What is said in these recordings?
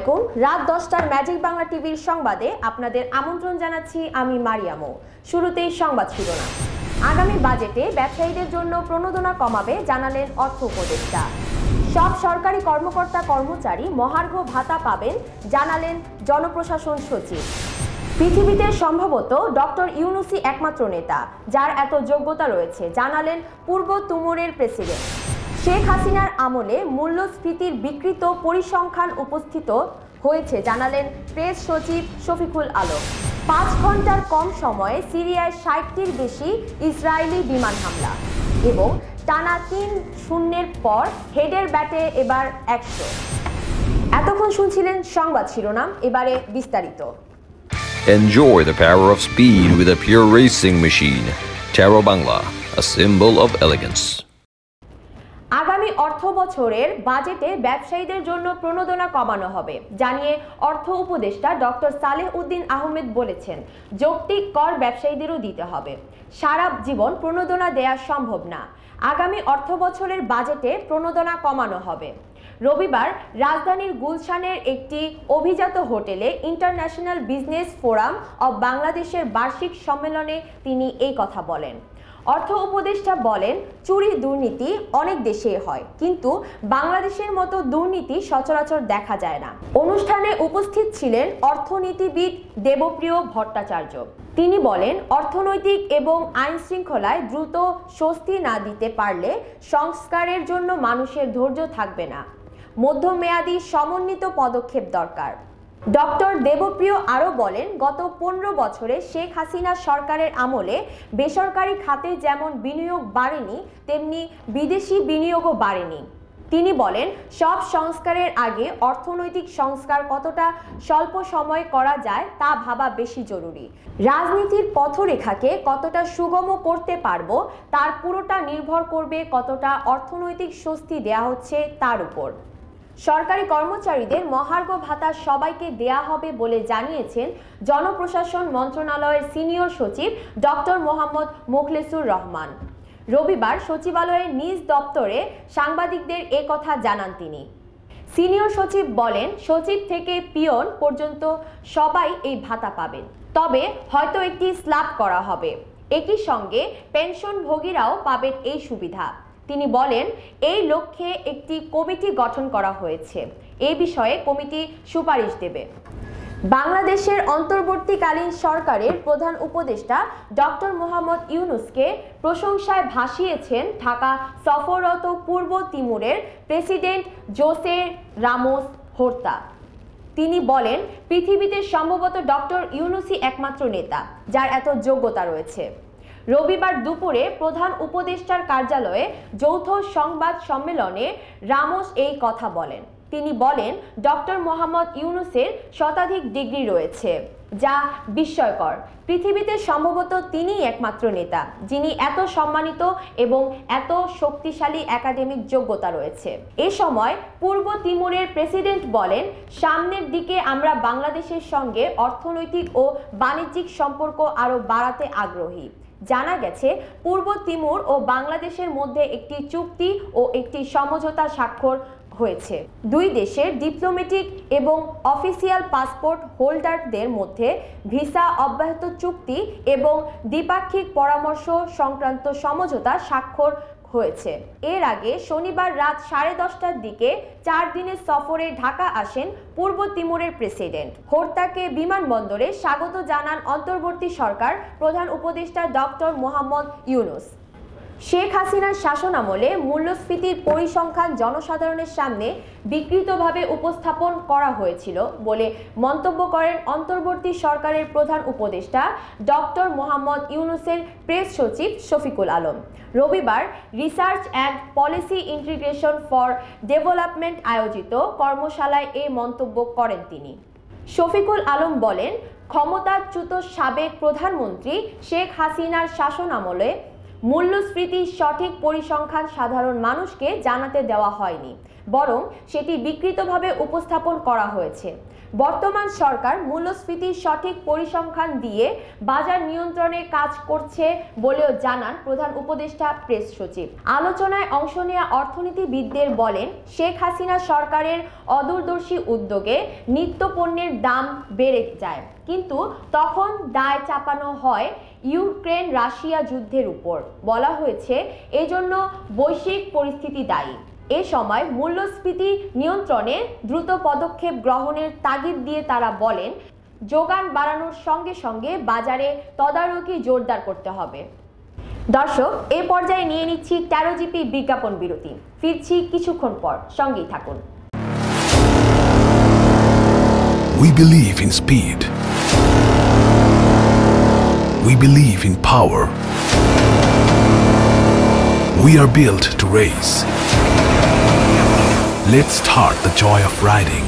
আলাইকুম। রাত 10টার ম্যাজিক বাংলা টিভির সংবাদে আপনাদের আমন্ত্রণ জানাচ্ছি আমি মারিয়ামো। শুরুতেই সংবাদ শিরোনাম। আগামী বাজেটে ব্যবসায়ীদের জন্য প্রণোদনা কমাবে জানালেন অর্থ উপদেষ্টা। সব সরকারি কর্মকর্তা কর্মচারী মহার্ঘ ভাতা পাবেন জানালেন জনপ্রশাসন সচিব। পৃথিবীতে সম্ভবত ডক্টর ইউনূসই একমাত্র নেতা যার এত যোগ্যতা রয়েছে জানালেন পূর্ব তিমুরের প্রেসিডেন্ট। শেখ হাসিনার আমলে মূল্যস্ফীতির বিকৃত পরিসংখ্যান উপস্থিত হয়েছে জানালেন প্রেস সচিব শফিকুল আলম। 5 ঘন্টার কম সময়ে সিরিয়ায় 60টির বেশি ইসরায়েলি বিমান হামলা এবং টানা 3-0 পর হেডের ব্যাটে এবার 100। এতক্ষণ শুনছিলেন সংবাদ শিরোনাম, এবারে বিস্তারিত। Enjoy the power of speed with a pure racing machine. Taro Bangla, a symbol of elegance. আগামী অর্থ বছরের বাজেটে ব্যবসায়ীদের জন্য প্রণোদনা কমানো হবে জানিয়ে অর্থ উপদেষ্টা ডক্টর সালেহ উদ্দিন আহমেদ বলেছেন, যৌক্তিক কর ব্যবসায়ীদেরও দিতে হবে। সারা জীবন প্রণোদনা দেওয়া সম্ভব না। আগামী অর্থ বছরের বাজেটে প্রণোদনা কমানো হবে। রবিবার রাজধানীর গুলশানের একটি অভিজাত হোটেলে ইন্টারন্যাশনাল বিজনেস ফোরাম অব বাংলাদেশের বার্ষিক সম্মেলনে তিনি এই কথা বলেন। অর্থ উপদেষ্টা বলেন, চুরি দুর্নীতি অনেক দেশে হয়, কিন্তু বাংলাদেশের মতো দুর্নীতি সচরাচর দেখা যায় না। অনুষ্ঠানে উপস্থিত ছিলেন অর্থনীতিবিদ দেবপ্রিয় ভট্টাচার্য। তিনি বলেন, অর্থনৈতিক এবং আইন শৃঙ্খলায় দ্রুত স্বস্তি না দিতে পারলে সংস্কারের জন্য মানুষের ধৈর্য থাকবে না। মধ্যমেয়াদী সমন্বিত পদক্ষেপ দরকার। ডক্টর দেবপ্রিয় আরও বলেন, গত 15 বছরে শেখ হাসিনা সরকারের আমলে বেসরকারি খাতে যেমন বিনিয়োগ বাড়েনি, তেমনি বিদেশি বিনিয়োগও বাড়েনি। তিনি বলেন, সব সংস্কারের আগে অর্থনৈতিক সংস্কার কতটা স্বল্প সময়ে করা যায় তা ভাবা বেশি জরুরি। রাজনীতির পথরেখাকে কতটা সুগম করতে পারবো তার পুরোটা নির্ভর করবে কতটা অর্থনৈতিক স্বস্তি দেয়া হচ্ছে তার উপর। সরকারি কর্মচারীদের মহার্ঘ ভাতা সবাইকে দেয়া হবে বলে জানিয়েছেন জনপ্রশাসন মন্ত্রণালয়ের সিনিয়র সচিব ডক্টর মোহাম্মদ মোখলেসুর রহমান। রবিবার সচিবালয়ের নিজ দপ্তরে সাংবাদিকদের এ কথা জানান তিনি। সিনিয়র সচিব বলেন, সচিব থেকে পিয়ন পর্যন্ত সবাই এই ভাতা পাবেন, তবে হয়তো একটি স্ল্যাব করা হবে। একই সঙ্গে পেনশনভোগীরাও পাবেন এই সুবিধা। তিনি বলেন, এই লক্ষ্যে একটি কমিটি গঠন করা হয়েছে। এই বিষয়ে কমিটি সুপারিশ দেবে। বাংলাদেশের অন্তর্বর্তীকালীন সরকারের প্রধান উপদেষ্টা ডক্টর মোহাম্মদ ইউনূসকে প্রশংসায় ভাসিয়েছেন ঢাকা সফররত পূর্ব তিমুরের প্রেসিডেন্ট জোসে রামোস হোর্তা। তিনি বলেন, পৃথিবীতে সম্ভবত ডক্টর ইউনূসই একমাত্র নেতা যার এত যোগ্যতা রয়েছে। রবিবার দুপুরে প্রধান উপদেষ্টার কার্যালয়ে যৌথ সংবাদ সম্মেলনে রামোস এই কথা বলেন। তিনি বলেন, ডক্টর মোহাম্মদ ইউনূসের শতাধিক ডিগ্রি রয়েছে, যা বিস্ময়কর। পৃথিবীতে সম্ভবত তিনিই একমাত্র নেতা যিনি এত সম্মানিত এবং এত শক্তিশালী একাডেমিক যোগ্যতা রয়েছে। এ সময় পূর্ব তিমুরের প্রেসিডেন্ট বলেন, সামনের দিকে আমরা বাংলাদেশের সঙ্গে অর্থনৈতিক ও বাণিজ্যিক সম্পর্ক আরও বাড়াতে আগ্রহী। জানা গেছে, পূর্ব তিমুর ও বাংলাদেশের মধ্যে একটি চুক্তি ও একটি সমঝোতা স্বাক্ষর হয়েছে। দুই দেশের ডিপ্লোম্যাটিক এবং অফিসিয়াল পাসপোর্ট হোল্ডারদের মধ্যে ভিসা অব্যাহত চুক্তি এবং দ্বিপাক্ষিক পরামর্শ সংক্রান্ত সমঝোতা স্বাক্ষর হয়েছে। এর আগে শনিবার রাত 10:30টার দিকে 4 দিনের সফরে ঢাকা আসেন পূর্ব তিমুরের প্রেসিডেন্ট। হোর্তাকে বিমানবন্দরে স্বাগত জানান অন্তর্বর্তী সরকার প্রধান উপদেষ্টা ডক্টর মোহাম্মদ ইউনূস। শেখ হাসিনার শাসনামলে মূল্যস্ফীতির পরিসংখ্যান জনসাধারণের সামনে বিকৃতভাবে উপস্থাপন করা হয়েছিল বলে মন্তব্য করেন অন্তর্বর্তী সরকারের প্রধান উপদেষ্টা ডক্টর মোহাম্মদ ইউনূসের প্রেস সচিব শফিকুল আলম। রবিবার research and policy integration for development আয়োজিত কর্মশালায় এই মন্তব্য করেন তিনি। শফিকুল আলম বলেন, ক্ষমতাচ্যুত সাবেক প্রধানমন্ত্রী শেখ হাসিনার শাসনামলে মূল্যস্ফীতির সঠিক পরিসংখ্যান সাধারণ মানুষকে জানাতে দেওয়া হয়নি। বরং সেটি বিকৃতভাবে উপস্থাপন করা হয়েছে। বর্তমান সরকার মূল্যস্ফীতির সঠিক পরিসংখ্যান দিয়ে বাজার নিয়ন্ত্রণে কাজ করছে বলেও জানান প্রধান উপদেষ্টা প্রেস সচিব। আলোচনায় অংশ নেওয়া অর্থনীতিবিদদের বলেন, শেখ হাসিনা সরকারের অদূরদর্শী উদ্যোগে নিত্যপণ্যের দাম বেড়ে যায়, কিন্তু তখন দায় চাপানো হয় ইউক্রেন রাশিয়া যুদ্ধের উপর। বলা হয়েছে এজন্য বৈশ্বিক পরিস্থিতি দায়ী। এ সময় মূল্যস্ফীতি নিয়ন্ত্রণে দ্রুত পদক্ষেপ গ্রহণের তাগিদ দিয়ে তারা বলেন, যোগান বাড়ানোর সঙ্গে সঙ্গে বাজারে তদারকি জোরদার করতে হবে। দর্শক, এই পর্যায়ে নিয়ে নিচ্ছি 13 জিপি বিজ্ঞাপন বিরতি। ফিরছি কিছুক্ষণ পর, সঙ্গেই থাকুন। We believe in speed. We believe in power. We are built to race. Let's start the joy of riding.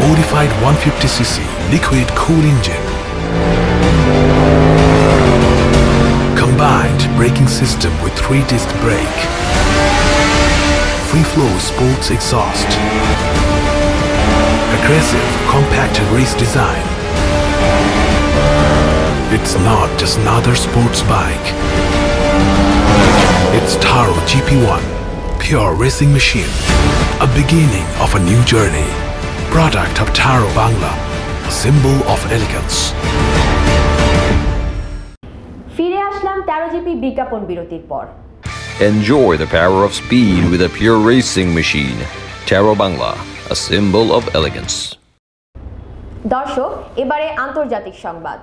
Modified 150cc liquid cool engine. Combined braking system with 3-disc brake. Free flow sports exhaust. Aggressive compacted race design. It's not just another sports bike. It's Taro GP1, pure racing machine, a beginning of a new journey. Product of Taro Bangla, a symbol of elegance. ফিরে আসলাম 13 GP বিজ্ঞাপন বিরতির পর। Enjoy the power of speed with a pure racing machine. Taro Bangla, a symbol of elegance. দর্শক, এবারে আন্তর্জাতিক সংবাদ।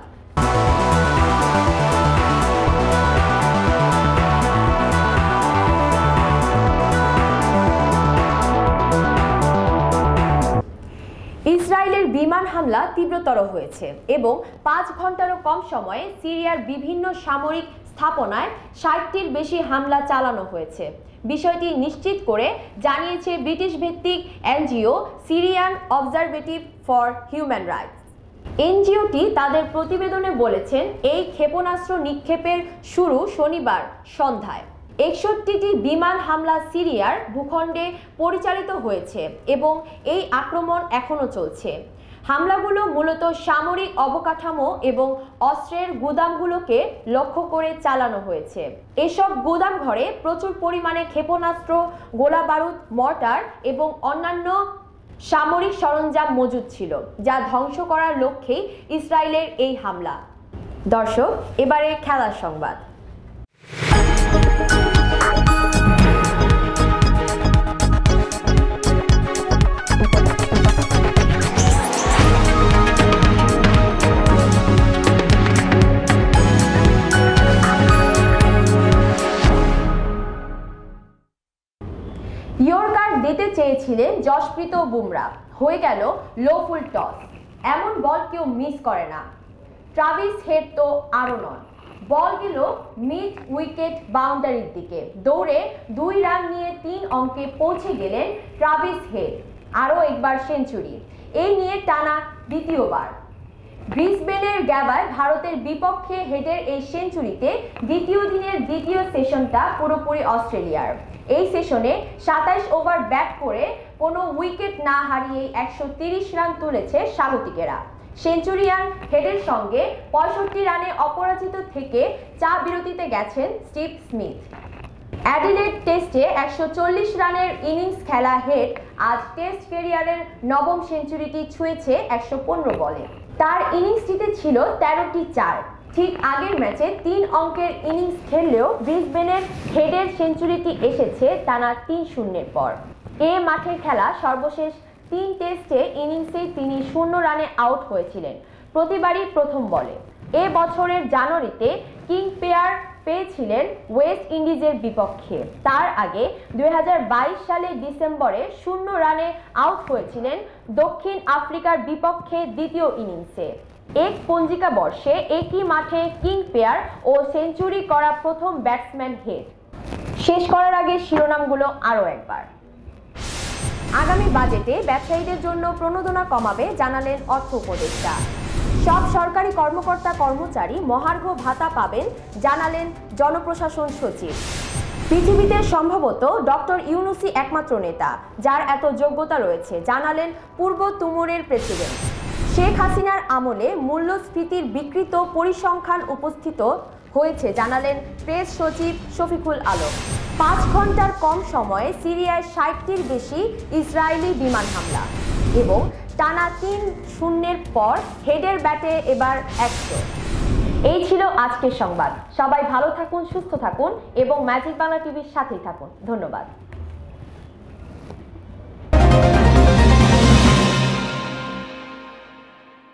ইসরায়েলের বিমান হামলা তীব্রতর হয়েছে এবং 5 ঘন্টারও কম সময়ে সিরিয়ার বিভিন্ন সামরিক স্থাপনায় 60টির বেশি হামলা চালানো হয়েছে। বিষয়টি নিশ্চিত করে জানিয়েছে ব্রিটিশ ভিত্তিক NGO Syrian observatory for human rights. এনজিওটি তাদের প্রতিবেদনে বলেছেন, এই ক্ষেপণাস্ত্র নিক্ষেপের শুরু শনিবার সন্ধ্যায়। 61টি বিমান হামলা সিরিয়ার ভূখণ্ডে পরিচালিত হয়েছে এবং এই আক্রমণ এখনও চলছে। হামলাগুলো মূলত সামরিক অবকাঠামো এবং অস্ত্রের গুদামগুলোকে লক্ষ্য করে চালানো হয়েছে। এসব গুদাম ঘরে প্রচুর পরিমাণে ক্ষেপণাস্ত্র, গোলাবারুদ, মর্টার এবং অন্যান্য সামরিক সরঞ্জাম মজুদ ছিল, যা ধ্বংস করার লক্ষ্যেই ইসরায়েলের এই হামলা। দর্শক, এবারে খেলার সংবাদ। ইয়র্কার দিতে চেয়েছিলেন যশপ্রীত বুমরা, হয়ে গেল লো ফুল টস। এমন বল কেউ মিস করে না। ট্রাভিস হেড তো আরও নন। বল গেল মিড উইকেট বাউন্ডারির দিকে। দৌড়ে 2 রান নিয়ে 3 অঙ্কে পৌঁছে গেলেন ট্রাভিস হেড। আরও একবার সেঞ্চুরি, এই নিয়ে টানা দ্বিতীয়বার। ব্রিসবেনের গ্যাবায় ভারতের বিপক্ষে হেডের এই সেঞ্চুরিতে দ্বিতীয় দিনের দ্বিতীয় সেশনটা পুরোপুরি অস্ট্রেলিয়ার। এই সেশনে 27 ওভার ব্যাট করে কোনো উইকেট না হারিয়ে 130 রান তুলেছে স্বাগতিকেরা। সেঞ্চুরিয়ান হেডের সঙ্গে 65 রানে অপরাজিত থেকে চা বিরতিতে গেছেন স্টিভ স্মিথ। অ্যাডিলেড টেস্টে 140 রানের ইনিংস খেলা হেড আজ টেস্ট ক্যারিয়ারের 9ম সেঞ্চুরিটি ছুঁয়েছে 115 বলে। তার ইনিংসটিতে ছিল 13টি 4। ঠিক আগের ম্যাচে 3 অঙ্কের ইনিংস খেললেও ব্রিসবেনের হেডের সেঞ্চুরিটি এসেছে টানা 3-0 পর। এ মাঠে খেলা সর্বশেষ 3 টেস্টে ইনিংসেই তিনি 0 রানে আউট হয়েছিলেন, প্রতিবারই প্রথম বলে। এ বছরের জানুয়ারিতে কিং পেয়ার পেয়েছিলেন ওয়েস্ট ইন্ডিজের বিপক্ষে। তার আগে 2022 সালের ডিসেম্বরে 0 রানে আউট হয়েছিলেন দক্ষিণ আফ্রিকার বিপক্ষে দ্বিতীয় ইনিংসে। এক পঞ্জিকা বর্ষে একই মাঠে কিং পেয়ার ও সেঞ্চুরি করা প্রথম ব্যাটসম্যান হেড। শেষ করার আগে শিরোনামগুলো আরও একবার। আগামী বাজেটে ব্যবসায়ীদের জন্য প্রণোদনা কমাবে জানালেন অর্থ উপদেষ্টা। সব সরকারি কর্মকর্তা কর্মচারী মহার্ঘ ভাতা পাবেন, জানালেন জনপ্রশাসন সচিব। পৃথিবীতে সম্ভবত ডক্টর ইউনূসই একমাত্র নেতা যার এত যোগ্যতা রয়েছে, জানালেন পূর্ব তিমুরের প্রেসিডেন্ট। শেখ হাসিনার আমলে মূল্যস্ফীতির বিকৃত পরিসংখ্যান উপস্থিত হয়েছে, জানালেন প্রেস সচিব শফিকুল আলম। 5 ঘন্টার কম সময়ে সিরিয়ায় 60টির বেশি ইসরায়েলি বিমান হামলা এবং টানা 3-0 পর হেডের ব্যাটে এবার 100। এই ছিল আজকের সংবাদ। সবাই ভালো থাকুন, সুস্থ থাকুন এবং ম্যাজিক বাংলা টিভির সাথেই থাকুন। ধন্যবাদ।